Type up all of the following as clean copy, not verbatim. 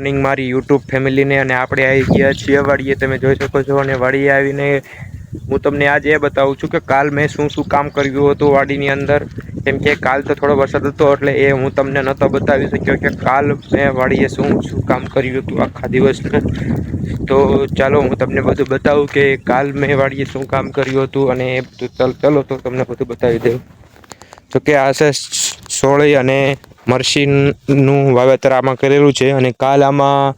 Morning મારી YouTube ફેમિલીને અને આપણે આવી ગયા છીએ વાડીએ, તમે જોઈ શકો છો. અને વાડીએ આવીને હું તમને આજ એ બતાવું છું કે કાલ મેં શું શું કામ કર્યું હતું વાડીની અંદર. કેમ કે કાલ તો થોડો વરસાદ હતો એટલે એ હું તમને નહોતો બતાવી શક્યો કે કાલ મેં વાડીએ શું શું કામ કર્યું હતું આખા દિવસને. તો ચાલો હું તમને બધું બતાવું કે કાલ મેં વાડીએ શું કામ કર્યું હતું. અને ચાલો તો તમને બધું બતાવી દઉં. તો કે આ છે સોળી અને મરચી નું વાવેતર આમાં કરેલું છે. અને કાલ આમાં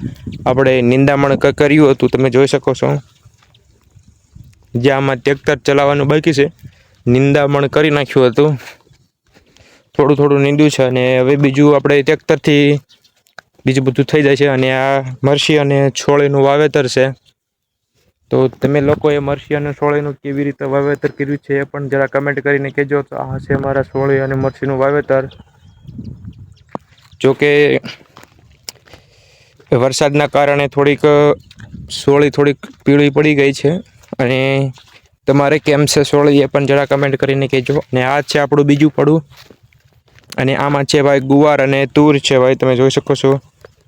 આપણે નિંદામણ કર્યું હતું, તમે જોઈ શકો છો. જે આમાં ટ્રેક્ટર ચલાવવાનું બાકી છે, નિંદામણ કરી નાખ્યું હતું. થોડું થોડું નીંદ્યું છે અને હવે બીજું આપણે ટ્રેક્ટરથી બીજું બધું થઈ જાય છે. અને આ મરચી અને છોળીનું વાવેતર છે. તો તમે લોકોએ મરચી અને છોળીનું કેવી રીતે વાવેતર કર્યું છે એ પણ જરા કમેન્ટ કરીને કહેજો. તો આ છે મારા છોળી અને મરચીનું વાવેતર. જોકે વરસાદના કારણે થોડીક પીળી પડી ગઈ છે. અને તમારે કેમ છે છોળી એ પણ જરા કમેન્ટ કરીને કહેજો. અને આ છે આપણું બીજું પડું. અને આમાં છે ભાઈ ગુવાર અને તુર છે ભાઈ, તમે જોઈ શકો છો.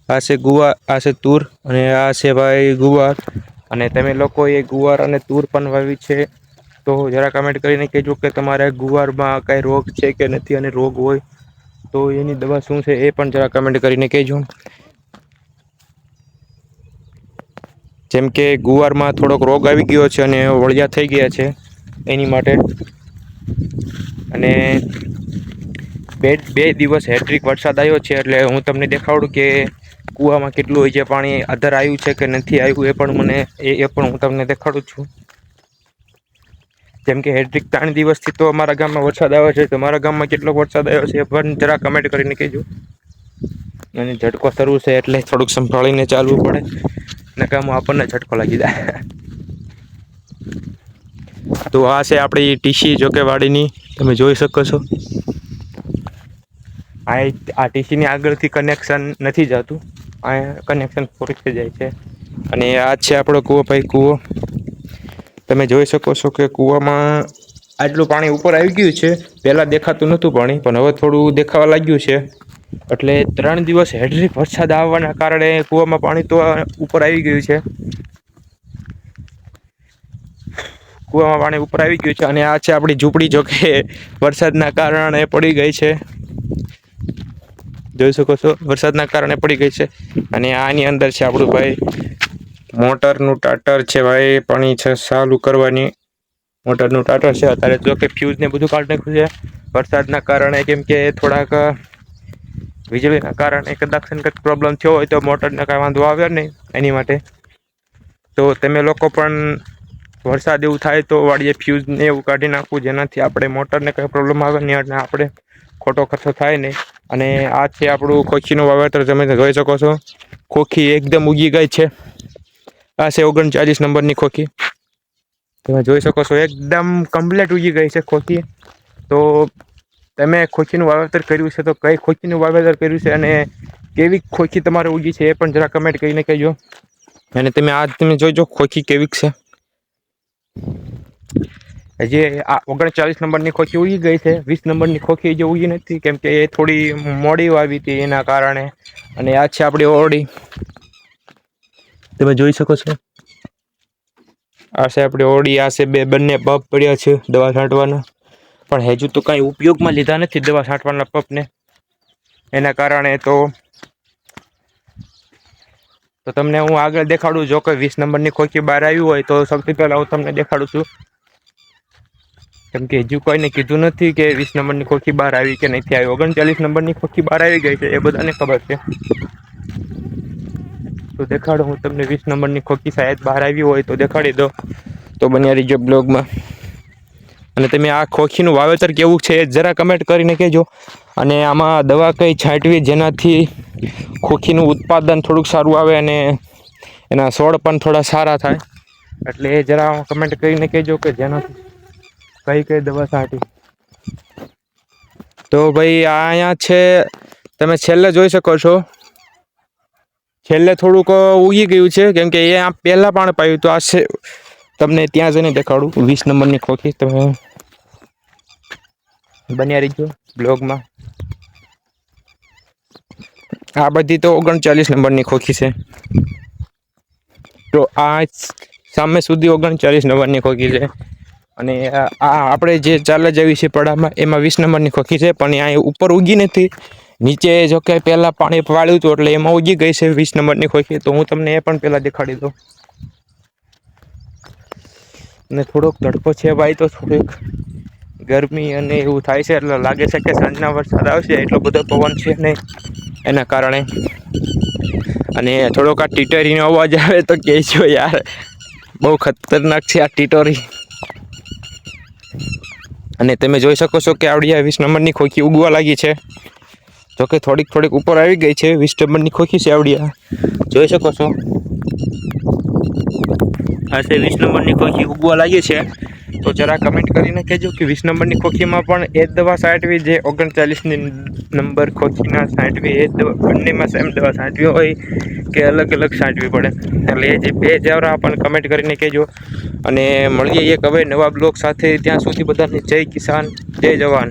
આ છે ગુવાર, આ છે તુર અને આ છે ભાઈ ગુવાર. અને તમે લોકો એ ગુવાર અને તુર પણ વાવી છે. તો જરા કમેન્ટ કરીને કહેજો કે તમારે ગુવારમાં કઈ રોગ છે કે નથી, અને રોગ હોય તો એની દવા શું છે એ પણ જરા કમેન્ટ કરીને કહેજો. જેમ કે ગુવારમાં થોડોક રોગ આવી ગયો છે અને વળિયા થઈ ગયા છે એની માટે. અને બે દિવસ હેટ્રિક વરસાદ આવ્યો છે એટલે હું તમને દેખાડું કે કુવામાં કેટલું હોય છે પાણી, અધર આવ્યું છે કે નથી આવ્યું એ પણ હું તમને દેખાડું છું. જેમ કે હેટ્રિક 3 દિવસથી તો અમારા ગામમાં વરસાદ આવે છે. તો મારા ગામમાં કેટલો વરસાદ આવ્યો છે એ પણ જરા કમેન્ટ કરીને કહેજો. અને ઝટકો શરૂ છે એટલે થોડુંક સંભાળીને ચાલવું પડે, નકામું આપણને ઝટકો લાગી જાય. તો આ છે આપણી ટીસી જોકે વાડીની, તમે જોઈ શકો છો. આ ટીસીની આગળથી કનેક્શન નથી જતું, આ કનેક્શન પૂરું થઈ જાય છે. અને આ છે આપણો કૂવો ભાઈ, કૂવો તમે જોઈ શકો છો કે કૂવામાં આટલું પાણી ઉપર આવી ગયું છે. પેલા દેખાતું નહોતું પાણી, પણ હવે થોડું દેખાવા લાગ્યું છે. એટલે 3 દિવસ હેડ્રિક વરસાદ આવવાના કારણે કુવામાં પાણી તો ઉપર આવી ગયું છે. કુવામાં પાણી ઉપર આવી ગયું છે. અને આ છે આપણી ઝૂંપડી, જોકે વરસાદના કારણે પડી ગઈ છે. જોઈ શકો છો વરસાદના કારણે પડી ગઈ છે. અને આની અંદર છે આપણું ભાઈ મોટરનું ટાટર છે ભાઈ, પાણી છે ચાલુ કરવાની મોટરનું ટાટર છે. અત્યારે જો કે ફ્યુઝ ને બધું કાઢી નાખ્યું છે વરસાદના કારણે. કેમ કે થોડાક વીજળીના કારણે કદાચ પ્રોબ્લેમ થયો હોય તો મોટરને કાંઈ વાંધો આવે નહીં એની માટે. તો તમે લોકો પણ વરસાદ એવું થાય તો વાડીએ ફ્યુઝને એવું કાઢી નાખવું, જેનાથી આપણે મોટરને કંઈ પ્રોબ્લેમ આવે નહીં અને આપણે ખોટો ખર્ચો થાય નહીં. અને આ છે આપણું ખોખીનું વાવેતર, તમે જોઈ શકો છો. ખોખી એકદમ ઉગી ગઈ છે. આ છે 39 નંબરની ખોખી, તમે જોઈ શકો છો. એકદમ કમ્પ્લીટ ઉગી ગઈ છે ખોખી. તો તમે ખોખીનું વાવેતર કર્યું છે તો કઈ ખોખીનું વાવેતર કર્યું છે અને કેવી ખોખી તમારે ઉગી છે એ પણ જરા કમેન્ટ કરીને કહેજો. અને તમે જોઈજો ખોખી કેવીક છે. જે આ 39 નંબરની ખોખી ઉગી ગઈ છે, 20 નંબરની ખોખી જે ઉગી નથી, કેમ કે એ થોડી મોડી આવી હતી એના કારણે. અને આ છે આપણી ઓરડી, તમે જોઈ શકો છો. આ છે આપણી ઓરડી, આ છે બંને પંપ પડ્યા છે દવા છાંટવાના. પણ હજુ તો કાંઈ ઉપયોગમાં લીધા નથી દવા છાંટવાના પંપને, એના કારણે તો તમને હું આગળ દેખાડું. જો કે 20 નંબરની ખોખી બહાર આવી હોય તો સૌથી પહેલા હું તમને દેખાડું છું. કેમ કે હજુ કોઈને કીધું નથી કે 20 નંબરની ખોખી બહાર આવી કે નથી આવી. 39 નંબરની ખોખી બહાર આવી ગઈ છે એ બધાને ખબર છે. તો દેખાડો હું તમને 20 નંબરની ખોખી શાયદ બહાર આવી હોય તો દેખાડી દો. તો બન્યા રહીજો બ્લોગમાં. અને તમે આ ખોખીનું વાવેતર કેવું છે એ જરા કમેન્ટ કરીને કહેજો. અને આમાં દવા કઈ છાંટવી જેનાથી ખોખીનું ઉત્પાદન થોડુંક સારું આવે અને એના છોડ પણ થોડા સારા થાય. એટલે એ જરા કમેન્ટ કરીને કહેજો કે જેનાથી કઈ દવા છાંટી. તો ભાઈ આ અહીંયા છે, તમે છેલ્લે જોઈ શકો છો. છેલ્લે થોડુંક ઉગી ગયું છે, કેમ કે એ પહેલા પણ પાયું તો આ છે. તમને ત્યાં જઈને દેખાડું 20 નંબરની ખોખી, તમે બન્યા રહીજો બ્લોગમાં. આ બધી તો 39 નંબરની ખોખી છે. તો આ સામે સુધી 39 નંબરની ખોખી છે. અને આ આપણે જે ચાલે જેવી છે પડામાં એમાં 20 નંબરની ખોખી છે, પણ અહીંયા ઉપર ઉગી નથી. નીચે જો કે પહેલા પાણી વાળ્યું હતું એટલે એમાં ઉગી ગઈ છે 20 નંબરની ખોખી. તો હું તમને એ પણ પહેલા દેખાડી દઉં. અને થોડોક તડકો છે ભાઈ, તો થોડીક ગરમી અને એવું થાય છે, એટલે લાગે છે કે સાંજના વરસાદ આવશે. એટલો બધો પવન છે નહીં એના કારણે. અને થોડોક આ ટીટરીનો અવાજ આવે તો કહેજો યાર, બહુ ખતરનાક છે આ ટીટોરી. અને તમે જોઈ શકો છો કે આવડી 20 નંબરની ખોખી ઉગવા લાગી છે. જોકે થોડીક ઉપર આવી ગઈ છે. 20 નંબરની ખોખી છે આવડિયા, જોઈ શકો છો. આ છે 20 નંબરની ખોખી ઉગવા લાગી છે. તો જરા કમેન્ટ કરીને કહેજો કે 20 નંબરની ખોખીમાં પણ એ જ દવા છાંટવી જે 39 નંબર ખોખીના છાંટવી, એ દવા બંનેમાં સેમ દવા છાંટવી હોય કે અલગ અલગ છાંટવી પડે? એટલે એ જે બે જવરા પણ કમેન્ટ કરીને કહેજો. અને મળીએ એક હવે નવા બ્લોગ સાથે. ત્યાં સુધી બધાને જય કિસાન, જય જવાન.